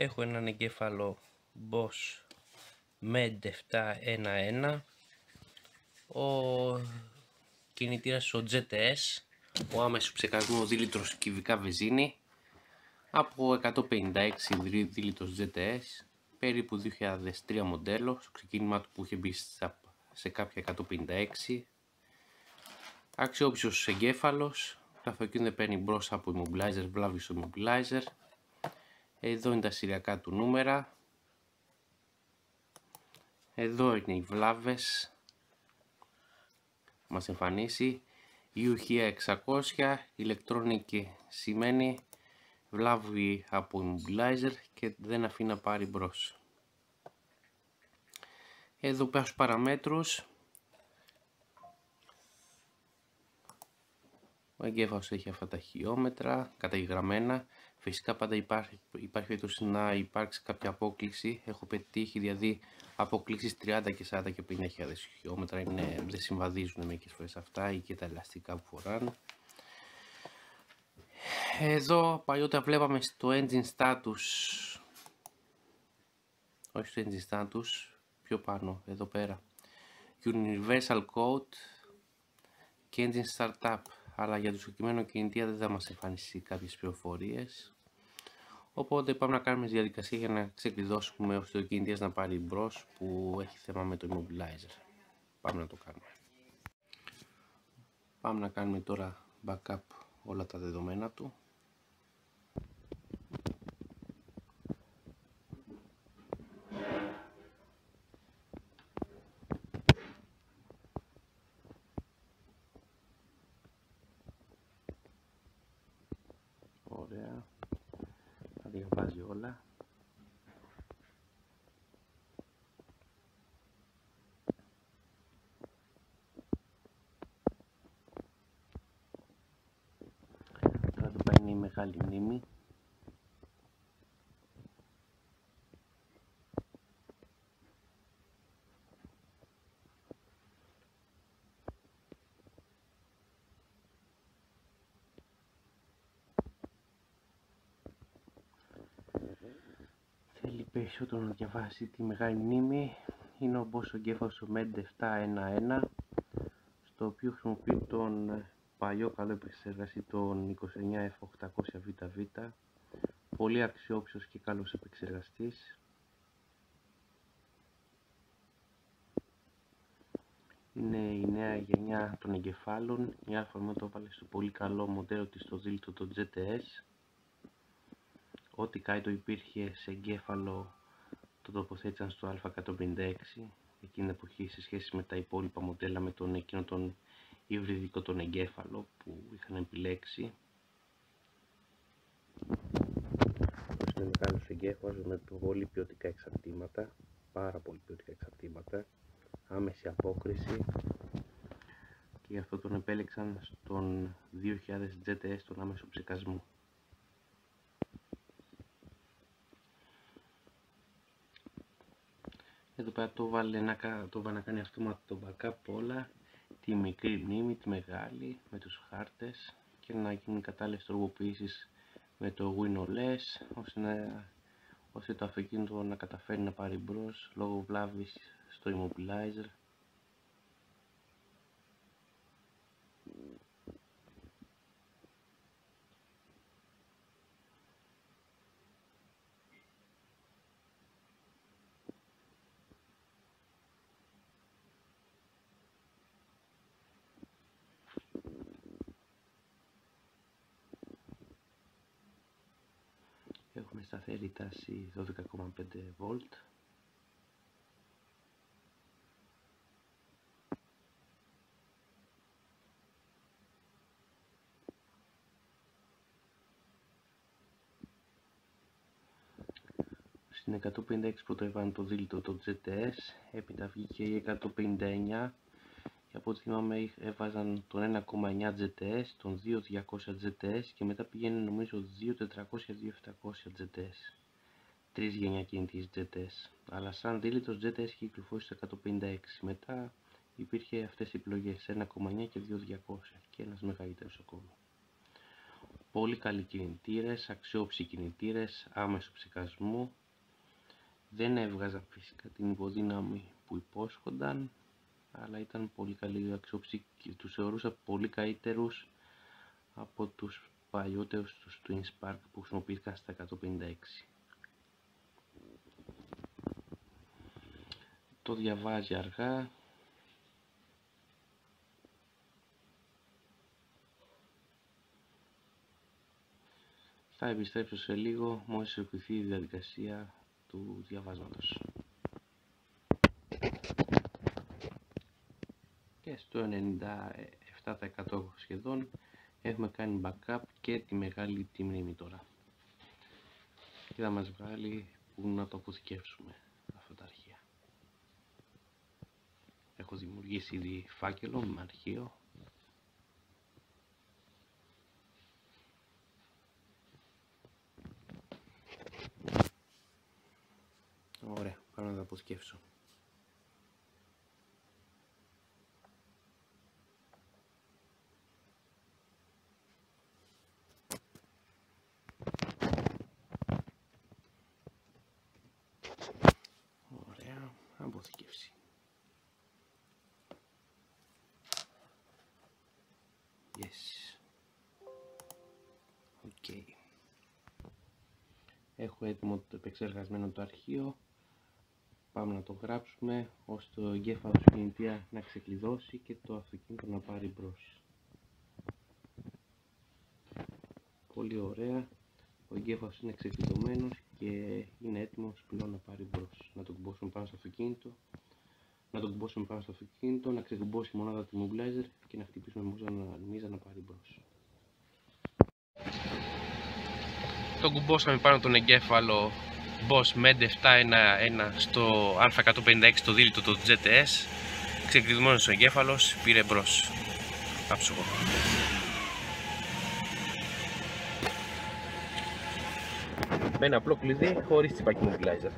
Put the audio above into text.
Έχω έναν εγκέφαλο Bosch MED 711. Ο κινητήρας ο GTS, ο άμεσο ψεκασμό 2 λίτρος κυβικά βενζίνη, από 156 δίλητρος GTS, περίπου 2003 μοντέλο, στο ξεκίνημα του που είχε μπει σε κάποια 156. Αξιόπιστος εγκέφαλος, το αυτοκίνητο παίρνει μπρος από immobilizer, βλάβη στο immobilizer. Εδώ είναι τα σηριακά του νούμερα. Εδώ είναι οι βλάβες. Μας εμφανίσει U 600, ηλεκτρονική, σημαίνει βλάβη από immobilizer και δεν αφήνει να πάρει μπρος. Εδώ πέρα στους παραμέτρους, ο εγκέφαλος έχει αυτά τα χιλιόμετρα καταγεγραμμένα. Φυσικά πάντα υπάρχει περίπτωση να υπάρξει κάποια απόκλιση. Έχω πετύχει δηλαδή αποκλίσεις 30 και 40 και 50.000 χιλιόμετρα. Δεν συμβαδίζουν μερικές φορές αυτά ή και τα ελαστικά που φοράνε. Εδώ παλιότερα βλέπαμε στο engine status, όχι στο engine status, πιο πάνω εδώ πέρα, universal code και engine startup, αλλά για το συγκεκριμένο κινητήρα δεν θα μας εμφανίσει κάποιες πληροφορίες. Οπότε πάμε να κάνουμε τη διαδικασία για να ξεκλειδώσουμε ώστε ο κινητήρας να πάρει μπρος που έχει θέμα με το immobilizer. Πάμε να το κάνουμε. Πάμε να κάνουμε τώρα backup όλα τα δεδομένα του. Ωραία. Τα διαβάζει όλα. Τώρα το πάει η μεγάλη μνήμη. Θέλει περισσότερο να διαβάσει τη μεγάλη μνήμη. Είναι ο Bosch εγκέφαλος MED 711, στο οποίο χρησιμοποιεί τον παλιό καλό επεξεργαστή τον 29F800VV. Πολύ αξιόπιστος και καλός επεξεργαστής. Είναι η νέα γενιά των εγκεφάλων. Η Alfa το έβαλε στο πολύ καλό μοντέλο της, το δίλητο το GTS. Ό,τι κάτω υπήρχε σε εγκέφαλο το τοποθέτησαν στο Α156 εκείνη την εποχή σε σχέση με τα υπόλοιπα μοντέλα, με τον εκείνο τον υβριδικό τον εγκέφαλο που είχαν επιλέξει. Είναι μεγάλος εγκέφαλος με πολύ ποιοτικά εξαρτήματα, πάρα πολύ ποιοτικά εξαρτήματα, άμεση απόκριση, και γι' αυτό τον επέλεξαν στον 2000 GTS, τον άμεσο ψεκασμό. Εδώ πέρα το βάλε να κάνει αυτόματα το backup όλα, τη μικρή μνήμη, τη μεγάλη, με τους χάρτες, και να γίνουν κατάλληλες τροποποιήσεις με το WinOS, ώστε το αυτοκίνητο να καταφέρει να πάρει μπρος λόγω βλάβης στο immobilizer. Έχουμε σταθερή τάση 12,5 V. Στην 156 που το έβαλαν το δίλητο το GTS, έπειτα βγήκε η 159 και από ό,τι θυμάμαι έβαζαν τον 1,9 GTS, τον 2.200 GTS και μετά πήγαινε νομίζω 2.400-2.700 GTS. Τρεις γενιά κινητής GTS, αλλά σαν δίλητος GTS είχε κυκλοφορήσει στο 156. Μετά υπήρχε αυτές οι επιλογές 1,9 και 2.200 και ένας μεγαλύτερος ακόμα. Πολύ καλοί κινητήρες, αξιόπιστοι κινητήρες, άμεσου ψεκασμού. Δεν έβγαζαν φυσικά την υποδύναμη που υπόσχονταν, αλλά ήταν πολύ καλοί, αξιόπιστοι και τους θεωρούσα πολύ καλύτερους από τους παλιότερους τους Twin Spark που χρησιμοποιήθηκαν στα 156. Το διαβάζει αργά. Θα επιστρέψω σε λίγο μόλις ολοκληρωθεί η διαδικασία του διαβάσματος. Και στο 97% σχεδόν έχουμε κάνει backup και τη μεγάλη τη μνήμη τώρα. Και θα μας βγάλει που να το αποθηκεύσουμε αυτά τα αρχεία. Έχω δημιουργήσει ήδη φάκελο με αρχείο. Ωραία, πάω να τα αποθηκεύσω. Ωραία, αποθηκεύσει. Yes. Okay. Έχω έτοιμο το επεξεργασμένο το αρχείο. Πάμε να το γράψουμε ώστε το εγκέφαλο του κινητήρα να ξεκλειδώσει και το αυτοκίνητο να πάρει μπρος. Πολύ ωραία. Ο εγκέφαλος είναι ξεκλειδωμένος και είναι έτοιμος πλέον να πάρει μπρος. Να το κουμπώσουμε πάνω στο αυτοκίνητο. Να ξεκουμπώσει η μονάδα του immobilizer και να χτυπήσουμε μίζα να πάρει μπρος. Το κουμπώσαμε πάνω τον εγκέφαλο Bosch MED 711 στο Α156 το δίλητο το GTS. Ξεκλειδωμένος ο εγκέφαλος, πήρε μπρος. Άψογο. Με ένα απλό κλειδί χωρίς τσιπάκι immobilizer.